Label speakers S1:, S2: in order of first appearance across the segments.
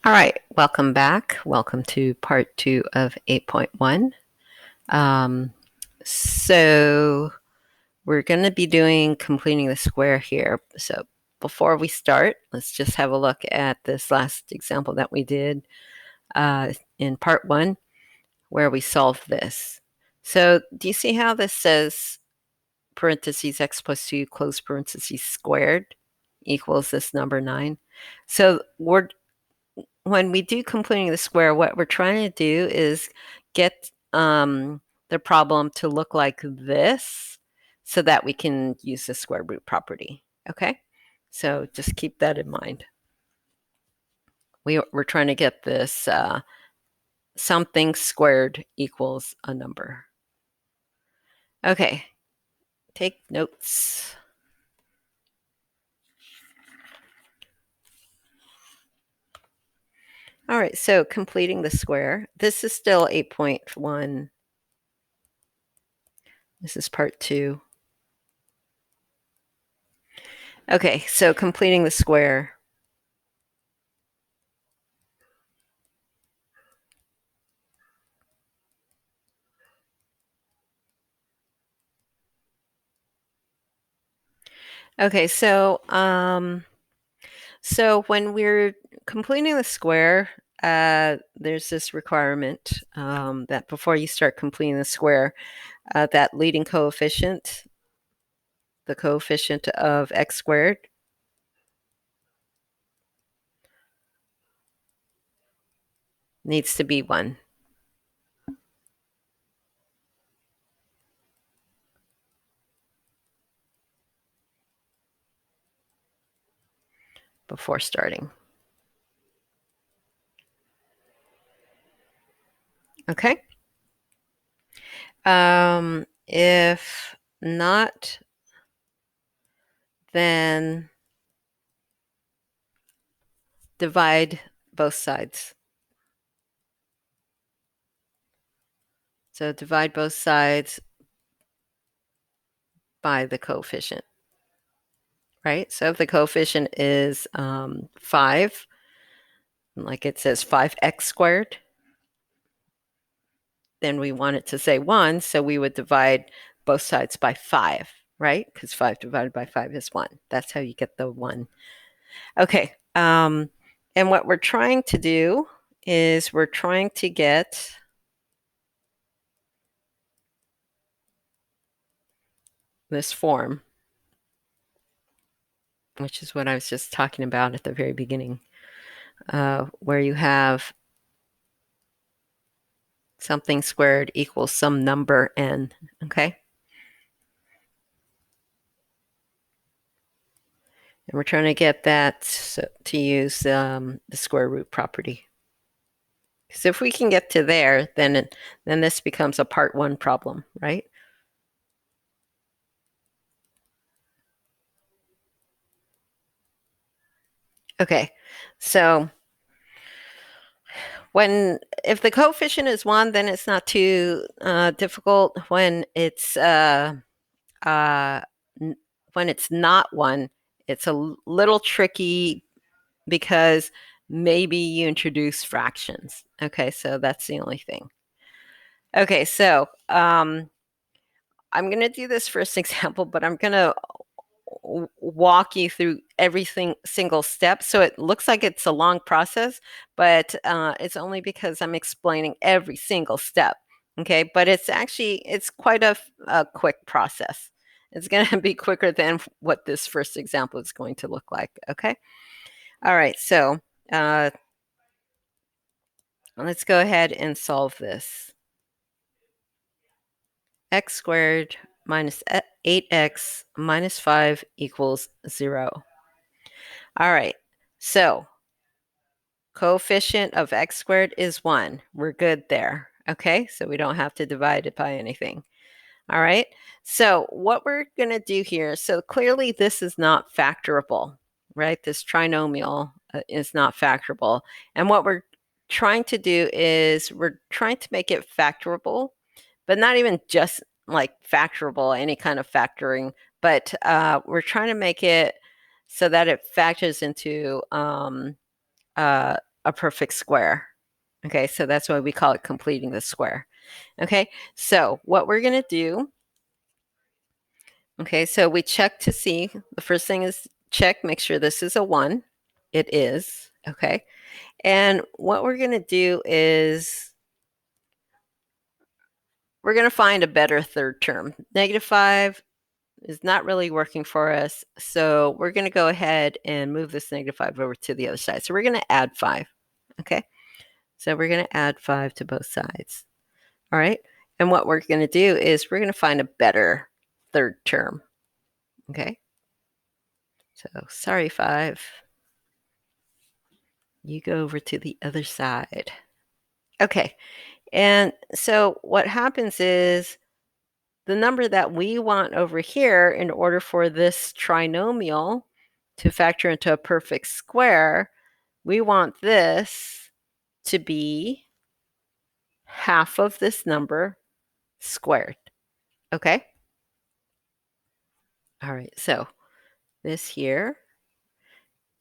S1: All right, welcome back. Welcome to part 2 of 8.1. Um, so we're going to be doing completing the square here. So before we start, let's just have a look at this last example that we did in part 1 where we solved this. So do you see how this says parentheses x plus 2 close parentheses squared equals this number 9? So when we do completing the square, what we're trying to do is get the problem to look like this so that we can use the square root property. Okay, so just keep that in mind. We're trying to get this something squared equals a number. Okay, take notes. All right, so completing the square. This is still 8.1. This is part 2. Okay, so completing the square. Okay, so when we're completing the square, there's this requirement that before you start completing the square, that leading coefficient, the coefficient of x squared, needs to be 1. Before starting. Okay. If not, then divide both sides. So divide both sides by the coefficient, right? So if the coefficient is 5, like it says 5x squared, then we want it to say 1, so we would divide both sides by 5, right? Because 5 divided by 5 is 1. That's how you get the 1. Okay, and what we're trying to do is we're trying to get this form, which is what I was just talking about at the very beginning, where you have something squared equals some number n, okay? And we're trying to get that to use the square root property. Because if we can get to there, then this becomes a part 1 problem, right? Okay, so if the coefficient is 1, then it's not too difficult. When it's not 1, it's a little tricky because maybe you introduce fractions. Okay, so that's the only thing. Okay, so I'm going to do this first example, but I'm going to walk you through single step. So it looks like it's a long process, but it's only because I'm explaining every single step. Okay, but it's quite a quick process. It's going to be quicker than what this first example is going to look like. Okay. All right. So let's go ahead and solve this. X squared minus 8x minus 5 equals 0. All right, so coefficient of x squared is 1. We're good there. Okay, so we don't have to divide it by anything. All right, so what we're going to do here, so clearly this is not factorable, right? This trinomial is not factorable. And what we're trying to do is we're trying to make it factorable, but not even just like factorable, any kind of factoring, but we're trying to make it so that it factors into a perfect square. Okay, so that's why we call it completing the square. Okay, so what we're going to do, okay, so we check to see. The first thing is check, make sure this is a 1. It is. Okay, and what we're going to do is we're going to find a better third term. -5 is not really working for us, so we're going to go ahead and move this -5 over to the other side. So we're going to add 5. Okay, so we're going to add 5 to both sides. All right, and what we're going to do is we're going to find a better third term. Okay, so sorry, 5. You go over to the other side. Okay, and so what happens is the number that we want over here in order for this trinomial to factor into a perfect square, we want this to be half of this number squared. Okay? All right, so this here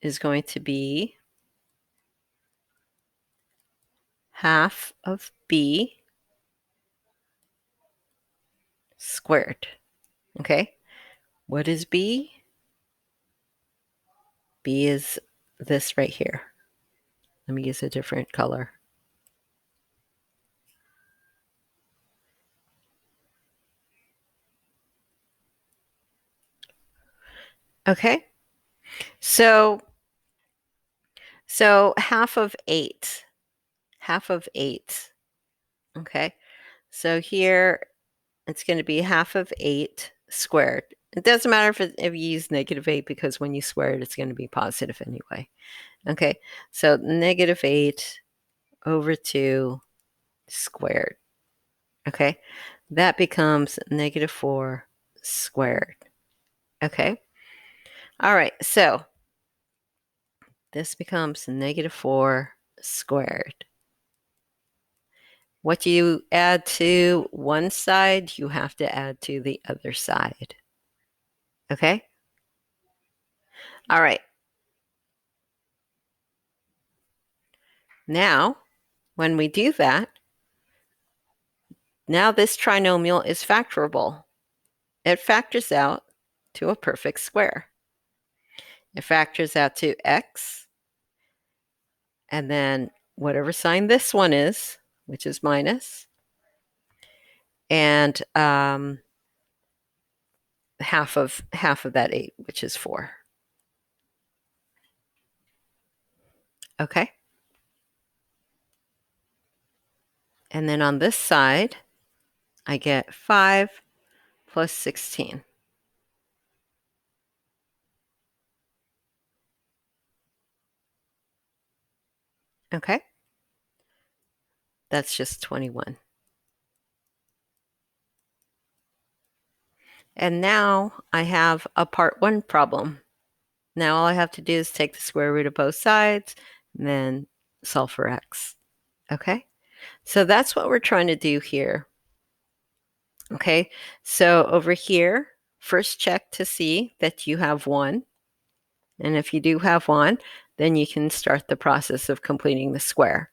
S1: is going to be half of b squared. Okay? What is b? B is this right here. Let me use a different color. Okay? So half of 8. Half of 8. Okay? So here it's going to be half of 8 squared. It doesn't matter if you use -8 because when you square it, it's going to be positive anyway. Okay, so -8 over 2 squared. Okay, that becomes -4 squared. Okay, all right, so this becomes -4 squared. What you add to one side, you have to add to the other side. Okay? All right. Now, when we do that, now this trinomial is factorable. It factors out to a perfect square. It factors out to x, and then whatever sign this one is, which is minus, and half of that 8, which is 4. Okay? And then on this side, I get 5 plus 16. Okay? That's just 21. And now I have a part 1 problem. Now all I have to do is take the square root of both sides and then solve for x. Okay? So that's what we're trying to do here. Okay? So over here, first check to see that you have 1. And if you do have 1, then you can start the process of completing the square.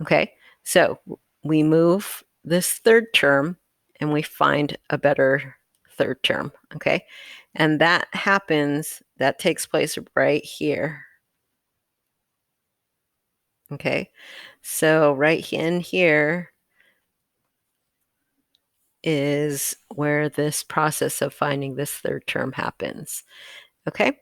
S1: Okay? So we move this third term and we find a better third term. Okay? And that takes place right here. Okay, so right in here is where this process of finding this third term happens. Okay,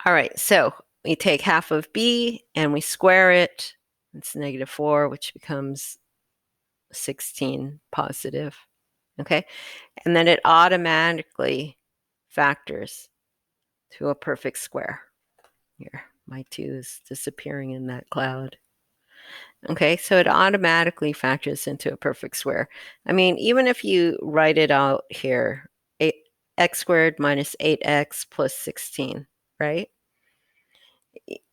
S1: all right, so we take half of b and we square it. It's -4, which becomes 16 positive. Okay, and then it automatically factors to a perfect square. Here, my 2 is disappearing in that cloud. Okay, so it automatically factors into a perfect square. I mean, even if you write it out here, x squared minus 8x plus 16, right?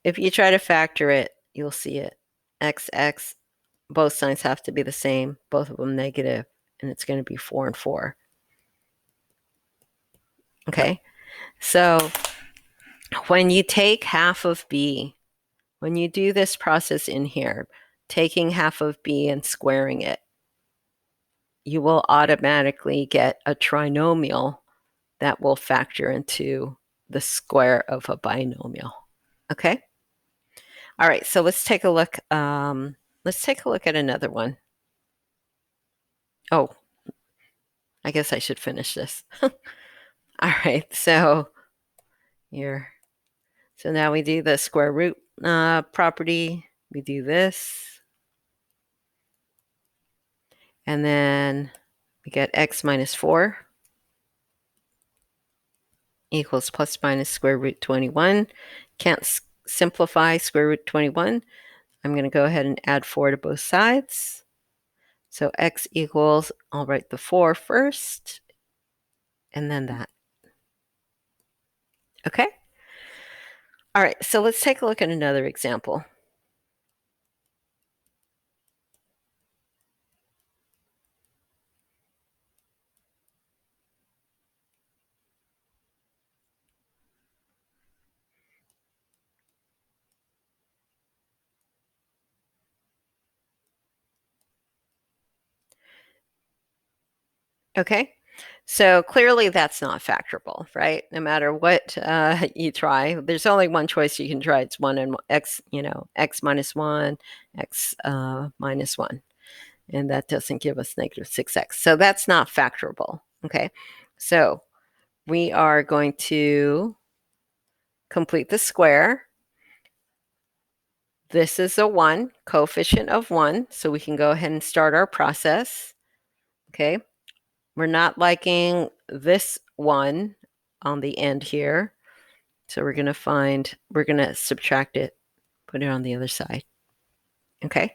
S1: If you try to factor it, you'll see it. X, both signs have to be the same, both of them negative, and it's going to be 4 and 4. Okay, so when you take half of b when you do this process in here, taking half of b and squaring it, you will automatically get a trinomial that will factor into the square of a binomial. Okay? All right, so let's take a look. Let's take a look at another one. Oh, I guess I should finish this. All right, so here. So now we do the square root property. We do this. And then we get x minus 4 equals plus minus square root 21. Can't simplify square root 21. I'm going to go ahead and add 4 to both sides. So x equals, I'll write the 4 first, and then that. Okay? All right, so let's take a look at another example. Okay, so clearly that's not factorable, right? No matter what you try, there's only one choice you can try. It's 1 and x, x minus 1, x minus 1. And that doesn't give us negative 6x. So that's not factorable, okay? So we are going to complete the square. This is a 1, coefficient of 1, so we can go ahead and start our process, okay? We're not liking this 1 on the end here, so we're going to subtract it, put it on the other side, okay?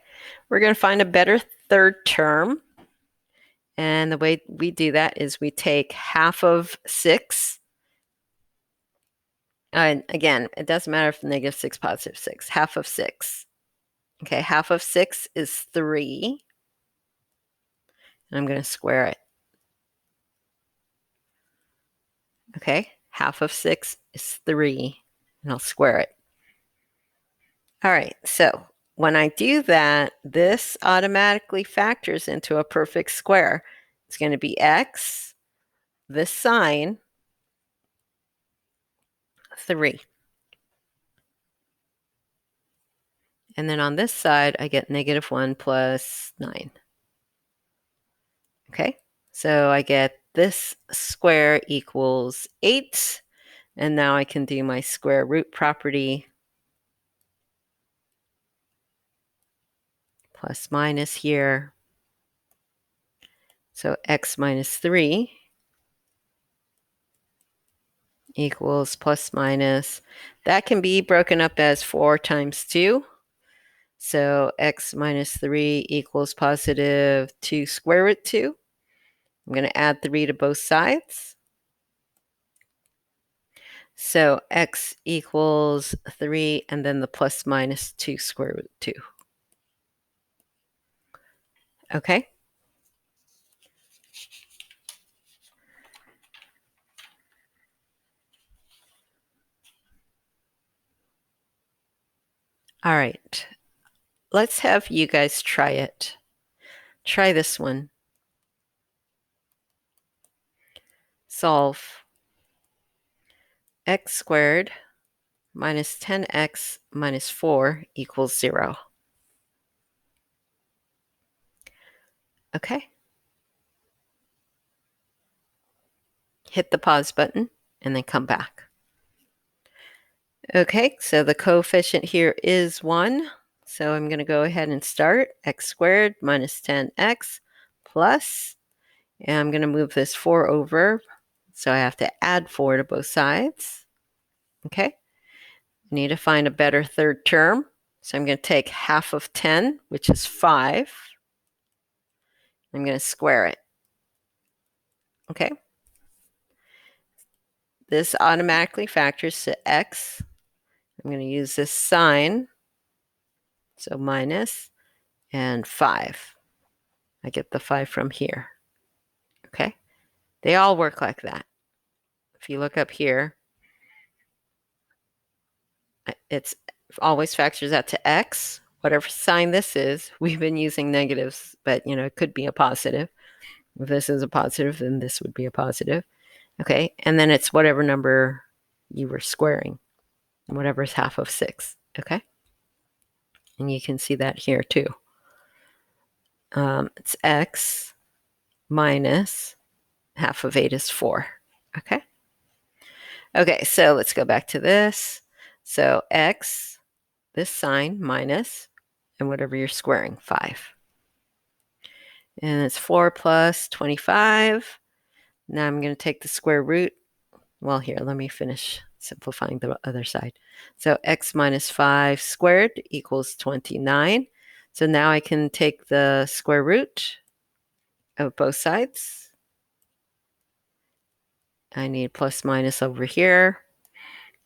S1: We're going to find a better third term, and the way we do that is we take half of 6, and again, it doesn't matter if negative 6, positive 6, half of 6. Okay, half of 6 is 3, and I'm going to square it. Okay, half of 6 is 3, and I'll square it. All right, so when I do that, this automatically factors into a perfect square. It's going to be x, this sign, 3. And then on this side, I get negative 1 plus 9. Okay, so I get this square equals 8. And now I can do my square root property. Plus minus here. So x minus 3 equals plus minus. That can be broken up as 4 times 2. So x minus 3 equals positive 2 square root 2. I'm going to add 3 to both sides. So x equals 3, and then the plus minus 2 square root 2. Okay? All right. Let's have you guys try it. Try this one. Solve x squared minus 10x minus 4 equals 0. Okay. Hit the pause button and then come back. Okay, so the coefficient here is 1. So I'm going to go ahead and start x squared minus 10x plus, and I'm going to move this 4 over. So I have to add 4 to both sides. Okay. I need to find a better third term. So I'm going to take half of 10, which is 5. I'm going to square it. Okay. This automatically factors to x. I'm going to use this sign. So minus and 5. I get the 5 from here. Okay. They all work like that. If you look up here, it's always factors out to x. Whatever sign this is, we've been using negatives, but it could be a positive. If this is a positive, then this would be a positive. Okay, and then it's whatever number you were squaring, whatever is half of 6. Okay, and you can see that here too. It's x minus half of 8 is 4. Okay. Okay, so let's go back to this. So x, this sign, minus, and whatever you're squaring, 5. And it's 4 plus 25. Now I'm going to take the square root. Well, here, let me finish simplifying the other side. So x minus 5 squared equals 29. So now I can take the square root of both sides. I need plus minus over here.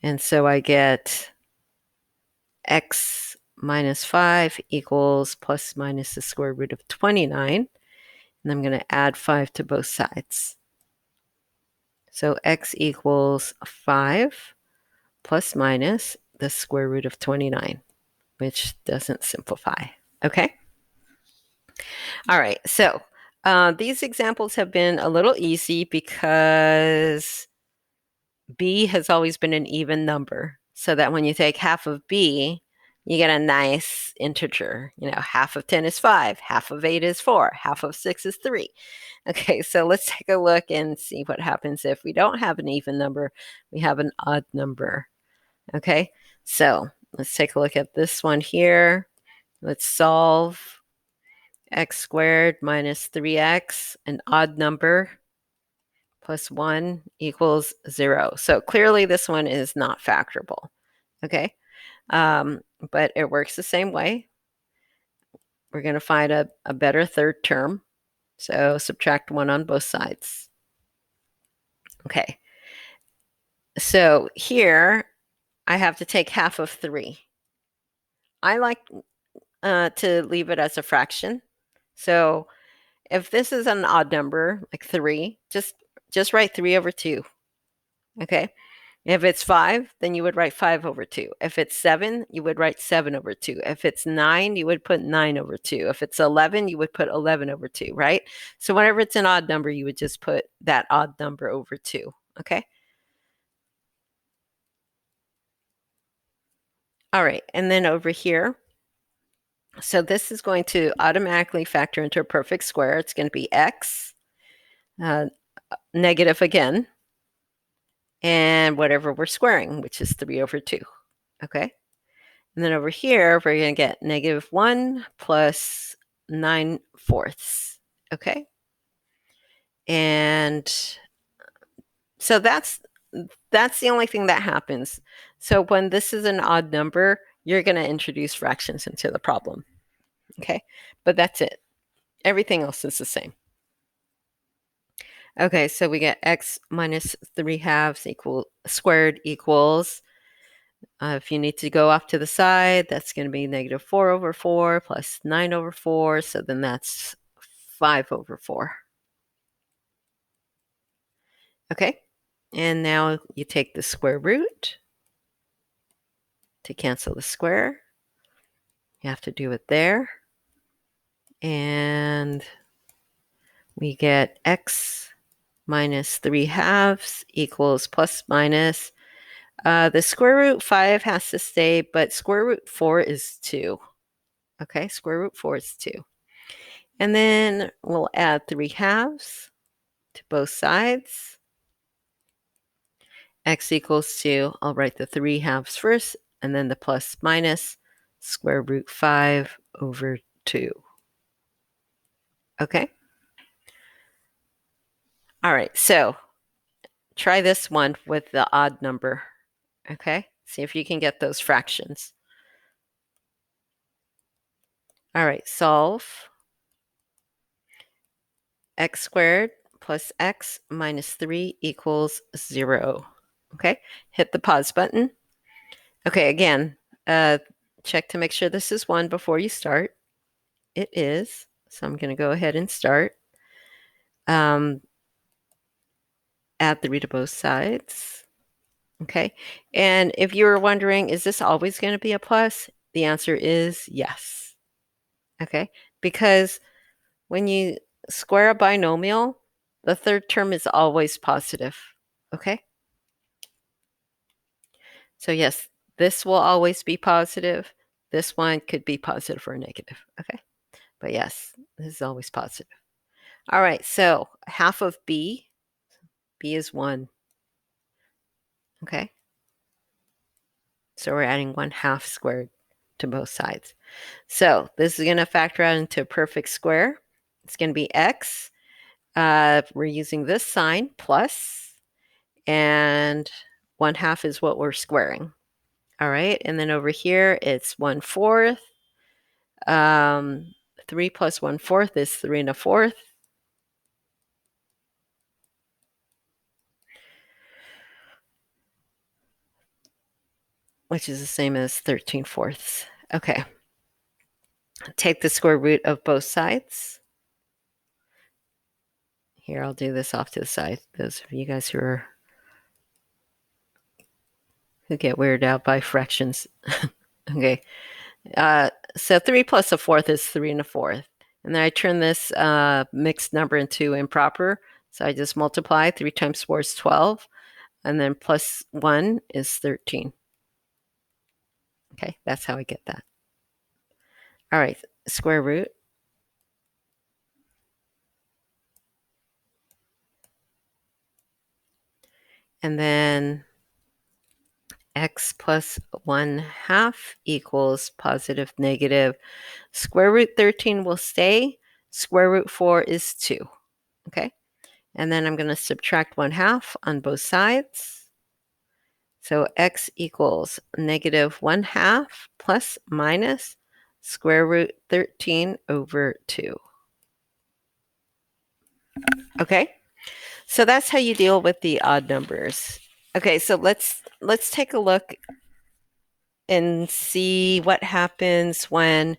S1: And so I get x minus 5 equals plus minus the square root of 29. And I'm going to add 5 to both sides. So x equals 5 plus minus the square root of 29, which doesn't simplify. Okay? All right, so these examples have been a little easy because b has always been an even number, so that when you take half of b, you get a nice integer. Half of 10 is 5, half of 8 is 4, half of 6 is 3. Okay, so let's take a look and see what happens if we don't have an even number, we have an odd number. Okay, so let's take a look at this one here. Let's solve x squared minus 3x, an odd number, plus 1 equals 0. So clearly this one is not factorable. Okay, but it works the same way. We're going to find a better third term. So subtract 1 on both sides. Okay, so here I have to take half of 3. I like to leave it as a fraction. So if this is an odd number, like 3, just write 3 over 2. Okay. If it's 5, then you would write 5 over 2. If it's 7, you would write 7 over 2. If it's 9, you would put 9 over 2. If it's 11, you would put 11 over 2, right? So whenever it's an odd number, you would just put that odd number over 2, okay? All right, and then over here, so this is going to automatically factor into a perfect square. It's going to be x, negative again, and whatever we're squaring, which is 3 over 2, okay? And then over here, we're going to get negative 1 plus 9/4, okay? And so that's the only thing that happens. So when this is an odd number, you're going to introduce fractions into the problem, okay? But that's it. Everything else is the same. Okay, so we get x minus 3/2 squared equals, if you need to go off to the side, that's going to be negative 4 over 4 plus 9 over 4. So then that's 5 over 4. Okay, and now you take the square root to cancel the square. You have to do it there. And we get x minus 3/2 equals plus minus. The square root 5 has to stay, but square root 4 is 2. Okay, square root 4 is 2. And then we'll add 3/2 to both sides. X equals 2. I'll write the 3/2 first, and then the plus minus square root 5 over 2. Okay? All right, so try this one with the odd number. Okay? See if you can get those fractions. All right, solve x squared plus x minus 3 equals 0. Okay, hit the pause button. Okay, again, check to make sure this is 1 before you start. It is, so I'm going to go ahead and start. Add 3 to both sides. Okay. And if you were wondering, is this always going to be a plus? The answer is yes. Okay. Because when you square a binomial, the third term is always positive. Okay. So yes, this will always be positive. This one could be positive or negative. Okay. But yes, this is always positive. All right. So half of b is 1. Okay. So we're adding 1/2 squared to both sides. So this is going to factor out into a perfect square. It's going to be x. We're using this sign plus, and 1/2 is what we're squaring. All right. And then over here, it's 1/4. 3 plus 1/4 is 3 1/4. Which is the same as 13/4. Okay. Take the square root of both sides. Here, I'll do this off to the side. Those of you guys who get weirded out by fractions. Okay. So 3 plus 1/4 is 3 1/4. And then I turn this mixed number into improper. So I just multiply. 3 times 4 is 12. And then plus 1 is 13. Okay, that's how I get that. All right, square root. And then x plus 1/2 equals positive negative. Square root 13 will stay. Square root 4 is 2. Okay. And then I'm going to subtract 1/2 on both sides. So x equals negative 1/2 plus minus square root 13 over 2. Okay. So that's how you deal with the odd numbers. Okay, so let's take a look and see what happens when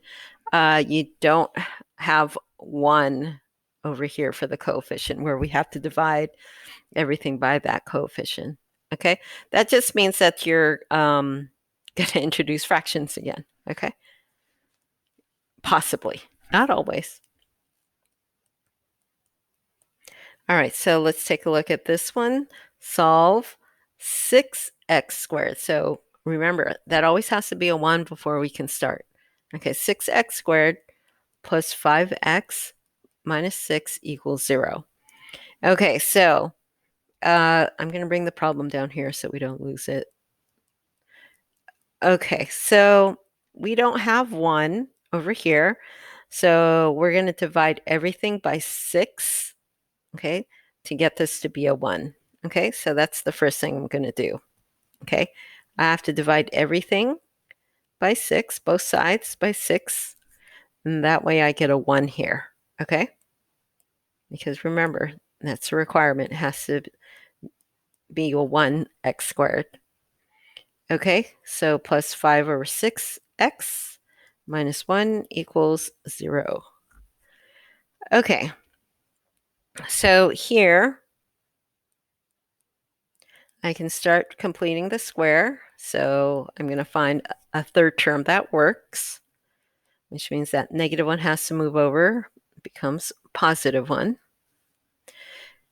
S1: you don't have 1 over here for the coefficient, where we have to divide everything by that coefficient. Okay, that just means that you're going to introduce fractions again. Okay, possibly, not always. All right, so let's take a look at this one. Solve 6x squared. So remember, that always has to be a 1 before we can start. Okay, 6x squared plus 5x minus 6 equals 0. Okay, so I'm going to bring the problem down here so we don't lose it. Okay, so we don't have 1 over here. So we're going to divide everything by 6, okay, to get this to be a 1. Okay, so that's the first thing I'm going to do. Okay, I have to divide everything by 6, both sides by 6, and that way I get a 1 here. Okay, because remember, that's a requirement. It has to be a 1x squared. Okay, so plus 5 over 6x minus 1 equals 0. Okay, so here I can start completing the square. So I'm going to find a third term that works, which means that negative 1 has to move over. It becomes positive 1.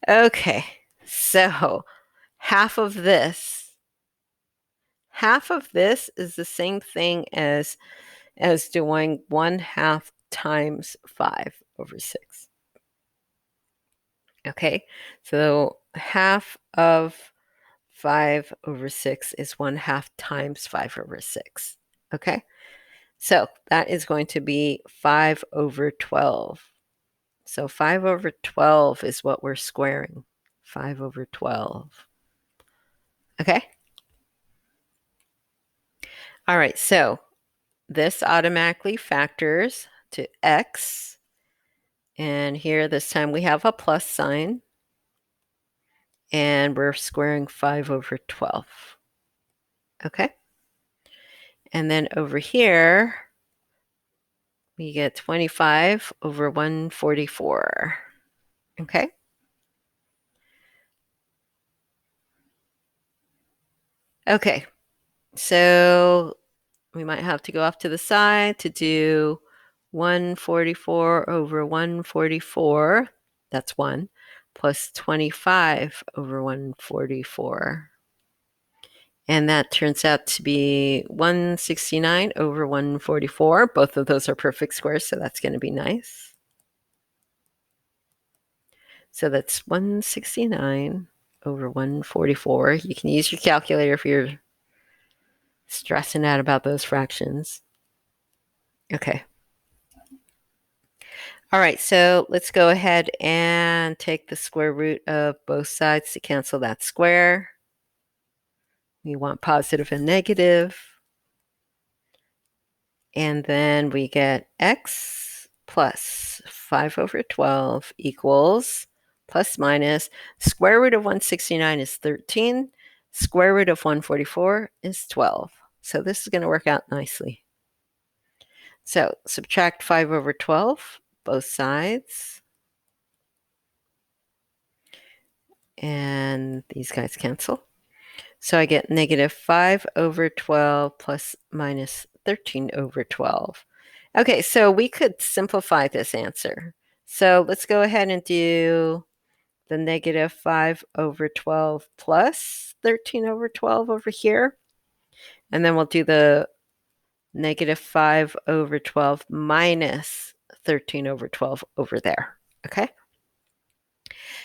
S1: Okay, so half of this is the same thing as doing 1/2 times 5 over 6. Okay, so half of 5 over 6 is 1/2 times 5 over 6. Okay, so that is going to be 5 over 12. So 5 over 12 is what we're squaring. 5 over 12. Okay. All right, so this automatically factors to x. And here this time we have a plus sign. And we're squaring 5 over 12. Okay. And then over here, we get 25 over 144. Okay. Okay, so we might have to go off to the side to do 144 over 144, that's 1, plus 25 over 144. And that turns out to be 169 over 144. Both of those are perfect squares, so that's going to be nice. So that's 169 over 144. You can use your calculator if you're stressing out about those fractions. Okay. All right, so let's go ahead and take the square root of both sides to cancel that square. We want positive and negative. And then we get x plus 5 over 12 equals plus minus square root of 169 is 13. Square root of 144 is 12. So this is going to work out nicely. So subtract 5 over 12, both sides. And these guys cancel. So I get negative 5 over 12 plus minus 13 over 12. Okay, so we could simplify this answer. So let's go ahead and do the negative 5 over 12 plus 13 over 12 over here. And then we'll do the negative 5 over 12 minus 13 over 12 over there. Okay?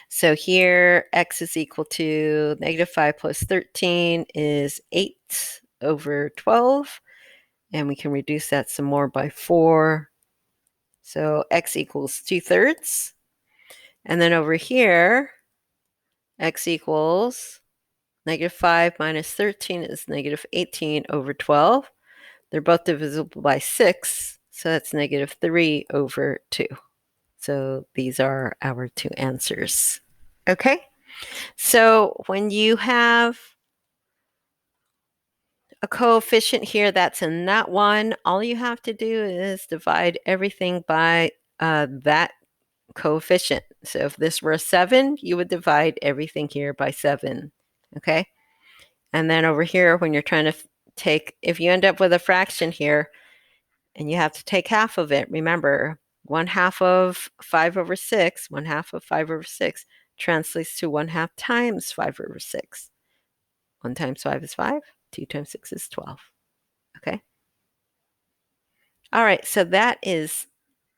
S1: So here, x is equal to negative 5 plus 13 is 8 over 12. And we can reduce that some more by 4. So x equals 2/3. And then over here, x equals negative 5 minus 13 is negative 18 over 12. They're both divisible by 6. So that's negative 3 over 2. So these are our two answers. Okay? So when you have a coefficient here that's in that one, all you have to do is divide everything by that coefficient. So if this were a 7, you would divide everything here by 7. Okay? And then over here, when you're trying to take, if you end up with a fraction here and you have to take half of it, remember, 1/2 of 5 over 6, 1/2 of 5 over 6 translates to 1/2 times 5 over 6. 1 times 5 is 5. 2 times 6 is 12. Okay? All right, so that is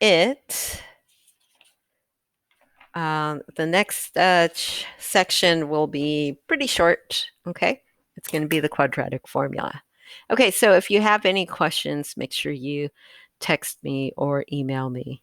S1: it. The next section will be pretty short, okay? It's going to be the quadratic formula. Okay, so if you have any questions, make sure you text me or email me.